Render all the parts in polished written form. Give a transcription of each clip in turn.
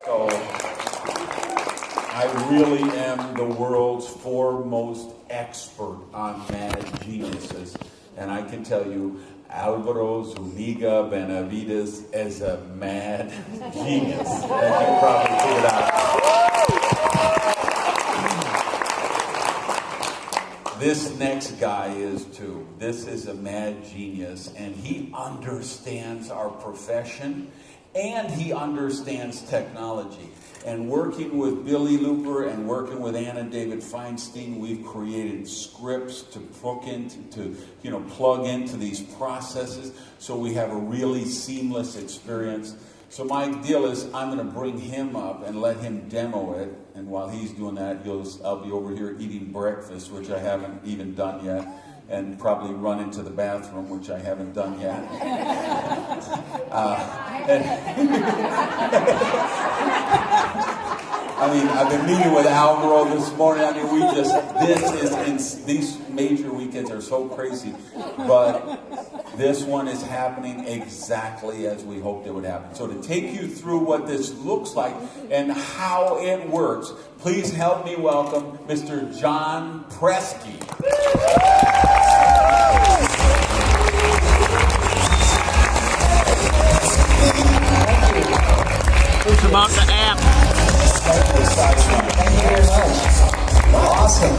So I really am the world's foremost expert on mad geniuses. And I can tell you, Alvaro Zuniga Benavides is a mad genius, as you probably figured out. This next guy is too. This is a mad genius, and he understands our profession, and he understands technology. And working with Billy Looper and working with Ann and David Feinstein, we've created scripts to plug into these processes so we have a really seamless experience. So my deal is I'm going to bring him up and let him demo it. And while he's doing that, I'll be over here eating breakfast, which I haven't even done yet, and probably run into the bathroom, which I haven't done yet. I mean, I've been meeting with Alvaro this morning. I mean, these major weekends are so crazy, but this one is happening exactly as we hoped it would happen. So to take you through what this looks like and how it works, please help me welcome Mr. John Presky. It's about the app. Thank you very much. Awesome.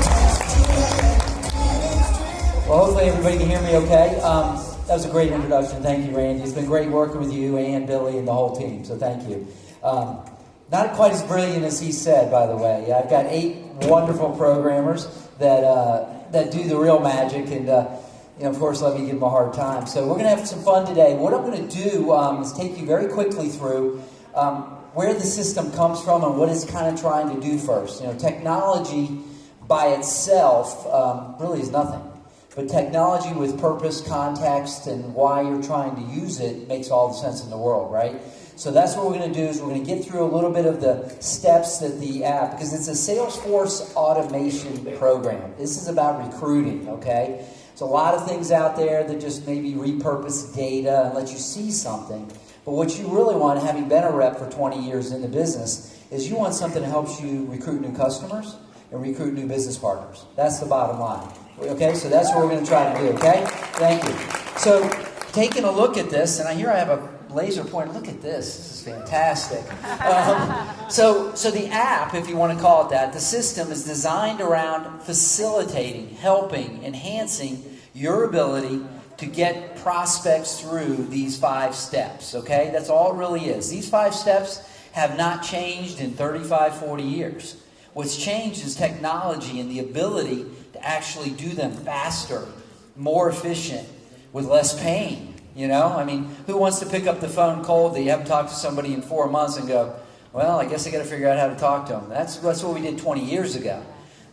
Well, hopefully everybody can hear me okay. That was a great introduction. Thank you, Randy. It's been great working with you and Billy and the whole team, so thank you. Not quite as brilliant as he said, by the way. I've got 8 wonderful programmers that do the real magic, and of course, let me give them a hard time. So we're going to have some fun today. What I'm going to do is take you very quickly through where the system comes from and what it's kind of trying to do first. Technology by itself really is nothing. But technology with purpose, context, and why you're trying to use it makes all the sense in the world, right? So that's what we're going to do is we're going to get through a little bit of the steps that the app, because it's a Salesforce automation program. This is about recruiting, okay? There's a lot of things out there that just maybe repurpose data and let you see something. But what you really want, having been a rep for 20 years in the business, is you want something that helps you recruit new customers and recruit new business partners. That's the bottom line. Okay, so that's what we're going to try to do, okay? Thank you. So, taking a look at this, and here I have a laser pointer. Look at this. This is fantastic. So the app, if you want to call it that, the system is designed around facilitating, helping, enhancing your ability to get prospects through these 5 steps, okay? That's all it really is. These 5 steps have not changed in 35, 40 years. What's changed is technology and the ability to actually do them faster, more efficient, with less pain, I mean, who wants to pick up the phone cold that you haven't talked to somebody in 4 months and go, well, I guess I got to figure out how to talk to them. That's what we did 20 years ago.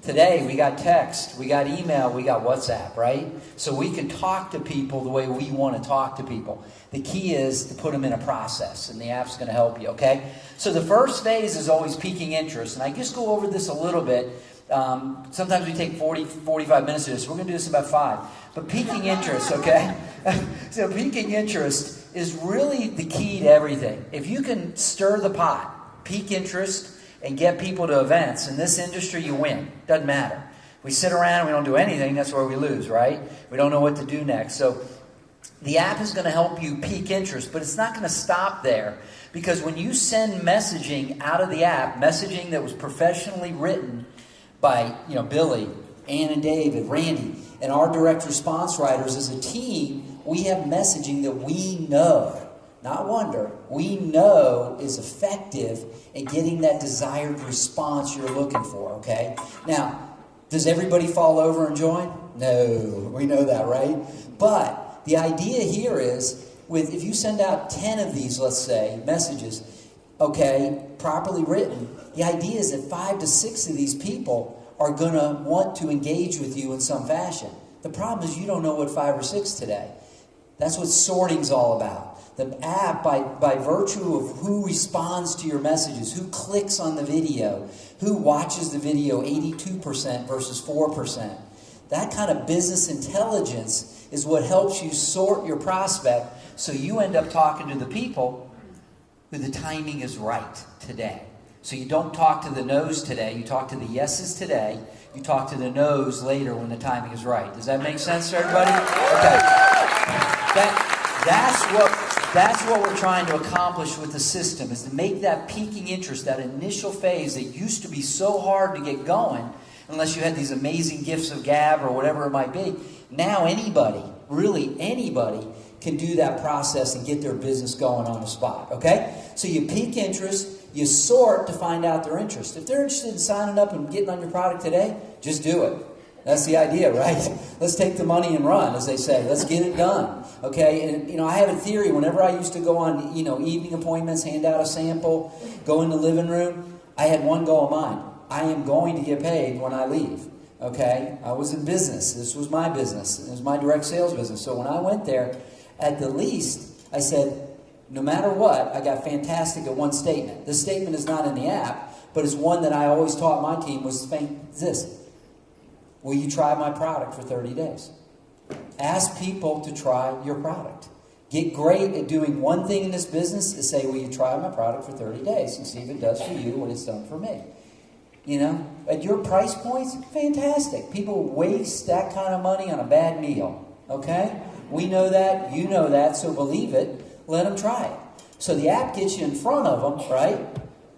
Today, we got text, we got email, we got WhatsApp, right? So we can talk to people the way we want to talk to people. The key is to put them in a process, and the app's going to help you, okay? So the first phase is always piquing interest, and I just go over this a little bit. Sometimes we take 40, 45 minutes of this. We're going to do this in about 5. But piquing interest, okay? So piquing interest is really the key to everything. If you can stir the pot, pique interest, and get people to events, in this industry you win. Doesn't matter. We sit around and we don't do anything, that's where we lose, right? We don't know what to do next. So the app is going to help you pique interest, but it's not going to stop there, because when you send messaging out of the app, messaging that was professionally written by Billy, Ann and David, Randy, and our direct response writers as a team, we have messaging that we know, not wonder, we know is effective in getting that desired response you're looking for, okay? Now, does everybody fall over and join? No, we know that, right? But the idea here is, if you send out 10 of these, let's say, messages, okay, properly written, the idea is that 5 to 6 of these people are going to want to engage with you in some fashion. The problem is you don't know what 5 or 6 today. That's what sorting's all about. The app, by virtue of who responds to your messages, who clicks on the video, who watches the video 82% versus 4%, that kind of business intelligence is what helps you sort your prospect, so you end up talking to the people who the timing is right today. So you don't talk to the no's today, you talk to the yeses today, you talk to the no's later when the timing is right. Does that make sense to everybody? Okay. That's what we're trying to accomplish with the system, is to make that peaking interest, that initial phase that used to be so hard to get going, unless you had these amazing gifts of gab or whatever it might be. Now anybody, really anybody, can do that process and get their business going on the spot, okay? So you peak interest, you sort to find out their interest. If they're interested in signing up and getting on your product today, just do it. That's the idea, right? Let's take the money and run, as they say. Let's get it done, okay? And, I have a theory. Whenever I used to go on, evening appointments, hand out a sample, go in the living room, I had one goal in mind. I am going to get paid when I leave, okay? I was in business. This was my business. It was my direct sales business. So when I went there, at the least, I said, no matter what, I got fantastic at one statement. This statement is not in the app, but it's one that I always taught my team was this. Will you try my product for 30 days? Ask people to try your product. Get great at doing one thing in this business is say, will you try my product for 30 days and see if it does for you what it's done for me? At your price points, fantastic. People waste that kind of money on a bad meal, okay? We know that, you know that, so believe it, let them try it. So the app gets you in front of them, right?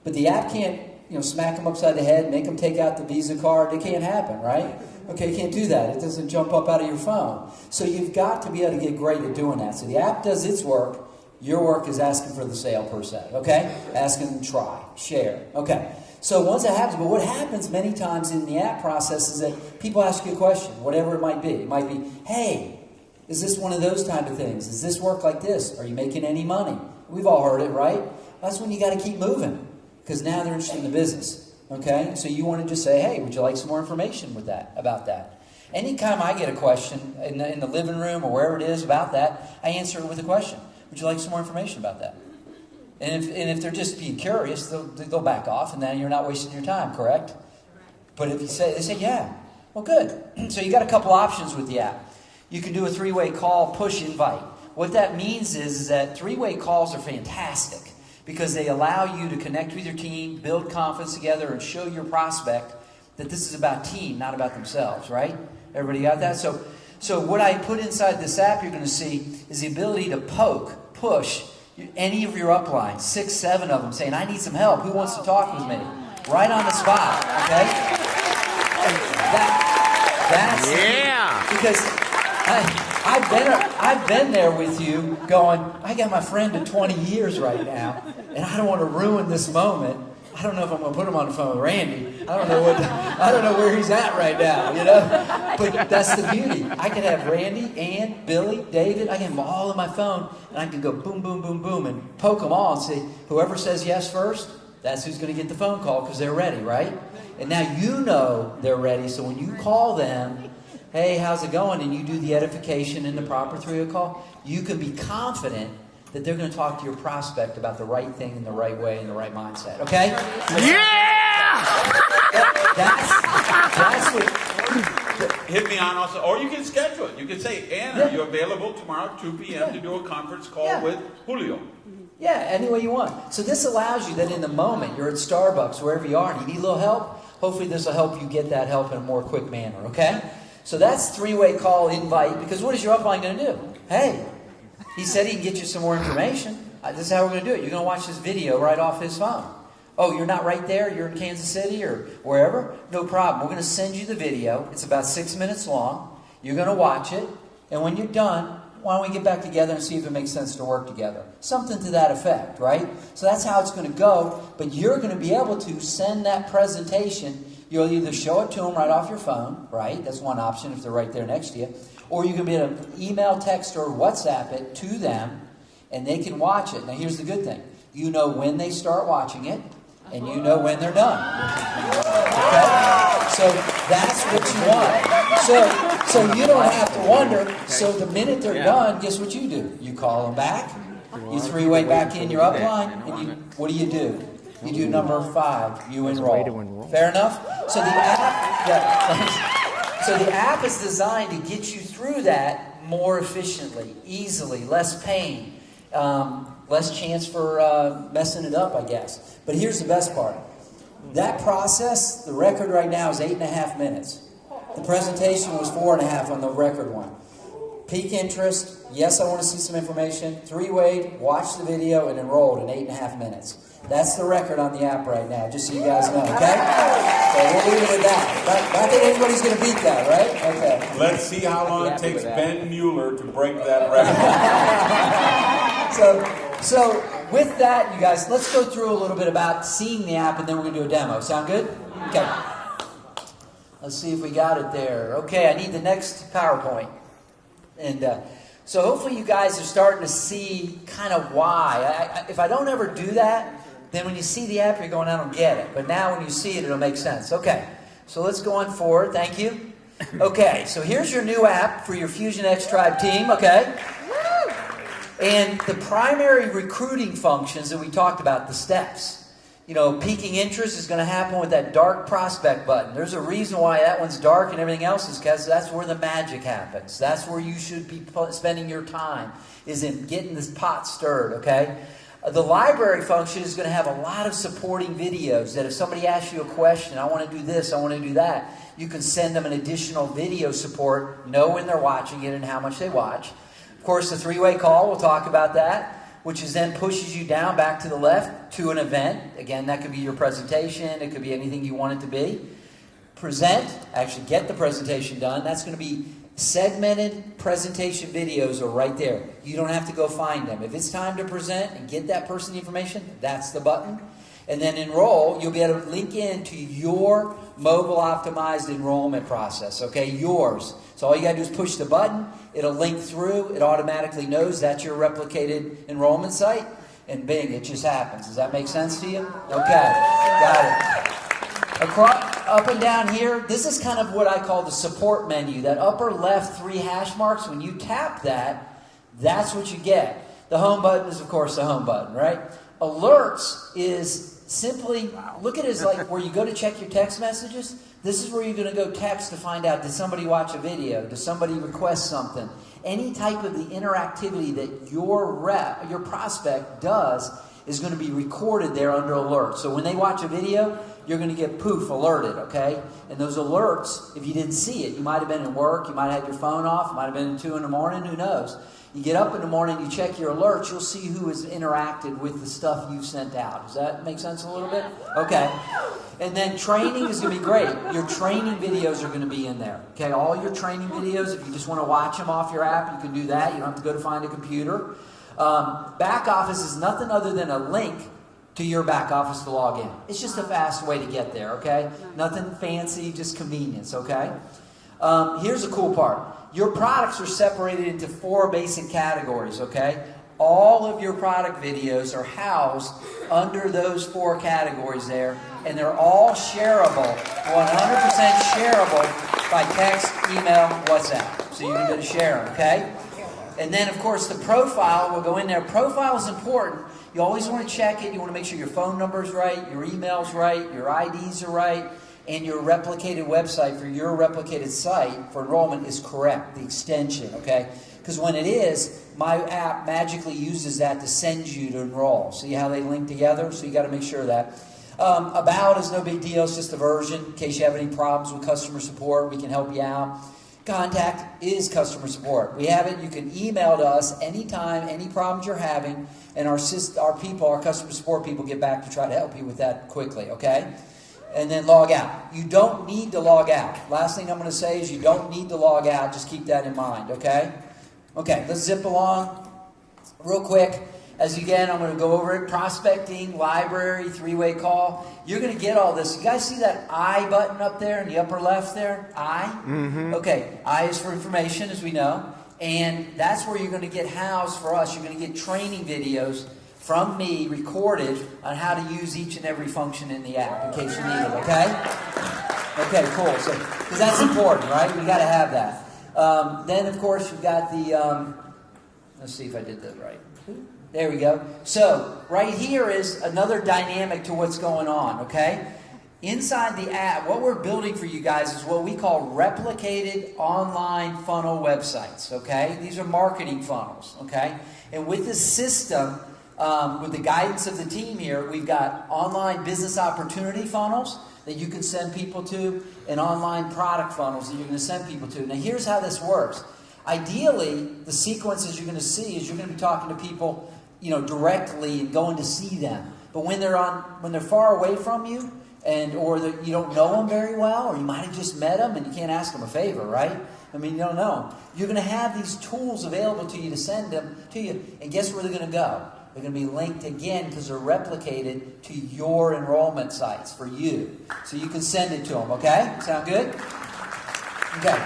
But the app can't, smack them upside the head, make them take out the Visa card. It can't happen, right? Okay, you can't do that. It doesn't jump up out of your phone. So you've got to be able to get great at doing that. So the app does its work. Your work is asking for the sale per se, okay? Asking them to try, share, okay? So once that happens, but what happens many times in the app process is that people ask you a question, whatever it might be. It might be, hey, is this one of those type of things? Does this work like this? Are you making any money? We've all heard it, right? That's when you got to keep moving, because now they're interested in the business. Okay? So you want to just say, hey, would you like some more information about that? Anytime I get a question in the living room or wherever it is about that, I answer it with a question. Would you like some more information about that? And if they're just being curious, they'll back off, and then you're not wasting your time, correct? But if they say, yeah, well, good. So you got a couple options with the app. You can do a 3-way call, push, invite. What that means is that 3-way calls are fantastic because they allow you to connect with your team, build confidence together, and show your prospect that this is about team, not about themselves, right? Everybody got that? So what I put inside this app you're going to see is the ability to push any of your uplines, 6, 7 of them, saying, I need some help. Who wants to talk with me? Right on the spot, okay? That's because I've been there with you going, I got my friend of 20 years right now, and I don't want to ruin this moment. I don't know if I'm going to put him on the phone with Randy. I don't know where he's at right now, But that's the beauty. I can have Randy, Ann, Billy, David. I can have them all on my phone, and I can go boom, boom, boom, boom, and poke them all and see whoever says yes first, that's who's going to get the phone call because they're ready, right? And now you know they're ready, so when you call them, hey, how's it going? And you do the edification in the proper 3-way call, you can be confident that they're going to talk to your prospect about the right thing in the right way in the right mindset. Okay? That's what... Hit me on also, or you can schedule it. You can say, Ann, are you available tomorrow at 2 p.m. to do a conference call with Julio? Yeah, any way you want. So this allows you that in the moment, you're at Starbucks, wherever you are, and you need a little help, hopefully this will help you get that help in a more quick manner, okay? So that's 3-way call, invite, because what is your upline going to do? Hey, he said he can get you some more information. This is how we're going to do it. You're going to watch this video right off his phone. Oh, you're not right there? You're in Kansas City or wherever? No problem. We're going to send you the video. It's about 6 minutes long. You're going to watch it. And when you're done, why don't we get back together and see if it makes sense to work together? Something to that effect, right? So that's how it's going to go. But you're going to be able to send that presentation. You'll either show it to them right off your phone, right? That's one option if they're right there next to you. Or you can be able to email, text, or WhatsApp it to them, and they can watch it. Now, here's the good thing. You know when they start watching it, and you know when they're done. Okay? So that's what you want. So you don't have to wonder. So the minute they're done, guess what you do? You call them back. You 3-way back in your upline, and what do? You do number 5. You enroll. Fair enough? So the app, So the app is designed to get you through that more efficiently, easily, less pain, less chance for messing it up, I guess. But here's the best part. That process, the record right now is 8.5 minutes. The presentation was 4.5 on the record one. Peak interest, yes, I want to see some information. 3-way, watch the video, and enrolled in 8.5 minutes. That's the record on the app right now, just so you guys know, okay? So we'll leave it at that. Not that anybody's going to beat that, right? Okay. Let's see how long it takes Ben Mueller to break that record. So with that, you guys, let's go through a little bit about seeing the app, and then we're going to do a demo. Sound good? Okay. Let's see if we got it there. Okay, I need the next PowerPoint. And so hopefully you guys are starting to see kind of why. If I don't ever do that, then when you see the app, you're going, I don't get it. But now when you see it, it'll make sense. Okay, so let's go on forward. Thank you. Okay, so here's your new app for your Fusion X Tribe team, okay? And the primary recruiting functions that we talked about, the steps. You know, peaking interest is going to happen with that dark prospect button. There's a reason why that one's dark and everything else is because that's where the magic happens. That's where you should be spending your time, is in getting this pot stirred, okay? The library function is going to have a lot of supporting videos that if somebody asks you a question, I want to do this, I want to do that, you can send them an additional video support, know when they're watching it and how much they watch. Of course, the 3-way call, we'll talk about that, which is then pushes you down back to the left to an event. Again, that could be your presentation. It could be anything you want it to be. Present, actually get the presentation done. That's going to be segmented presentation videos are right there. You don't have to go find them. If it's time to present and get that person the information, that's the button. And then enroll, you'll be able to link into your mobile optimized enrollment process, okay? Yours. So all you got to do is push the button. It'll link through. It automatically knows that's your replicated enrollment site. And bing, it just happens. Does that make sense to you? Okay, got it. Across, up and down here, this is kind of what I call the support menu. That upper left 3 hash marks, when you tap that, that's what you get. The home button is, of course, the home button, right? Alerts is simply, look at it as like where you go to check your text messages. This is where you're going to go text to find out, did somebody watch a video? Did somebody request something? Any type of the interactivity that your prospect does is going to be recorded there under alert. So when they watch a video, you're going to get poof, alerted, okay? And those alerts, if you didn't see it, you might have been at work, you might have had your phone off, it might have been 2 in the morning, who knows? You get up in the morning, you check your alerts, you'll see who has interacted with the stuff you've sent out. Does that make sense a little bit? Okay. And then training is going to be great. Your training videos are going to be in there. Okay, all your training videos, if you just want to watch them off your app, you can do that. You don't have to go to find a computer. Back office is nothing other than a link to your back office to log in. It's just a fast way to get there, okay? Nothing fancy, just convenience, okay? Here's the cool part. Your products are separated into 4 basic categories, okay? All of your product videos are housed under those 4 categories there, and they're all shareable, 100% shareable by text, email, WhatsApp. So you can go to share them, okay? And then, of course, the profile will go in there. Profile is important. You always want to check it. You want to make sure your phone number is right, your email's right, your IDs are right, and your replicated website for your replicated site for enrollment is correct, the extension, okay? Because when it is, my app magically uses that to send you to enroll. See how they link together? So you got to make sure of that. About is no big deal. It's just a version. In case you have any problems with customer support, we can help you out. Contact is customer support. We have it. You can email to us anytime, any problems you're having, and our people, our customer support people, get back to try to help you with that quickly, okay? And then log out. You don't need to log out. Last thing I'm going to say is you don't need to log out. Just keep that in mind, okay? Okay, let's zip along real quick. As again, I'm going to go over it. Prospecting, library, 3-way call. You're going to get all this. You guys see that I button up there in the upper left there? I? Mm-hmm. Okay, I is for information, as we know. And that's where you're going to get housed for us. You're going to get training videos from me recorded on how to use each and every function in the app in case you need it, okay? Okay, cool. So, because that's important, right? We got to have that. Then, of course, you've got the, let's see if I did that right. There we go. So, right here is another dynamic to what's going on, okay? Inside the app, what we're building for you guys is what we call replicated online funnel websites, okay? These are marketing funnels, okay? And with this system, with the guidance of the team here, we've got online business opportunity funnels that you can send people to, and online product funnels that you're going to send people to. Now, here's how this works. Ideally, the sequences you're going to see is you're going to be talking to people, directly and going to see them. But when they're far away from you, or that you don't know them very well, or you might have just met them and you can't ask them a favor, right? I mean, you don't know them. You're going to have these tools available to you to send them to you, and guess where they're going to go? They're going to be linked again because they're replicated to your enrollment sites for you. So you can send it to them, okay? Sound good? Okay.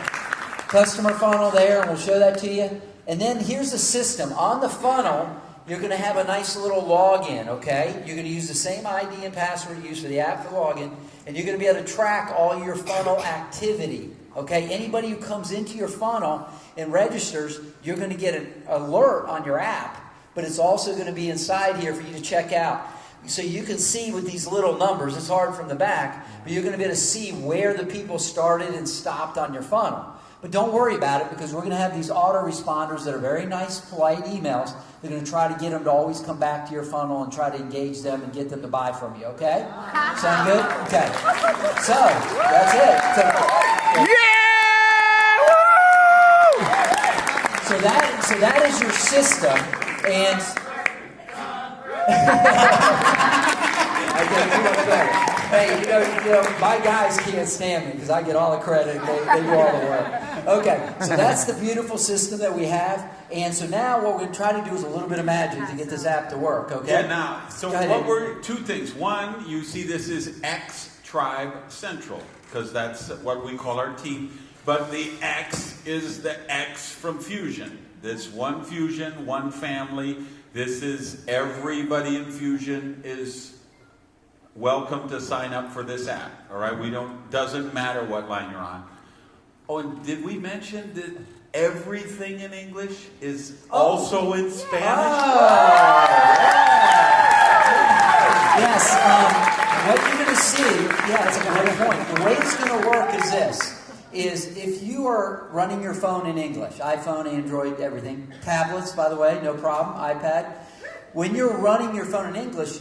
Customer funnel there, and we'll show that to you. And then here's the system. On the funnel, you're going to have a nice little login, okay? You're going to use the same ID and password you use for the app for login, and you're going to be able to track all your funnel activity, okay? Anybody who comes into your funnel and registers, you're going to get an alert on your app, but it's also going to be inside here for you to check out. So you can see with these little numbers, it's hard from the back, but you're going to be able to see where the people started and stopped on your funnel. But don't worry about it, because we're going to have these autoresponders that are very nice, polite emails. They're going to try to get them to always come back to your funnel and try to engage them and get them to buy from you, okay? Sound good? Okay. So, that's it. So that is your system, and hey, my guys can't stand me because I get all the credit. They do all the work. Okay, so that's the beautiful system that we have. And so now what we're going to try to do is a little bit of magic to get this app to work, okay? Yeah, now, so two things. One, you see this is X Tribe Central, because that's what we call our team. But the X is the X from Fusion. This one Fusion, one family. This is everybody in Fusion is welcome to sign up for this app. All right, doesn't matter what line you're on. Oh, and did we mention that everything in English is also in Spanish? Yes. What you're going to see, that's a great point. The way it's going to work is this. Is if you are running your phone in English, iPhone, Android, everything, tablets, by the way, no problem, iPad. When you're running your phone in English,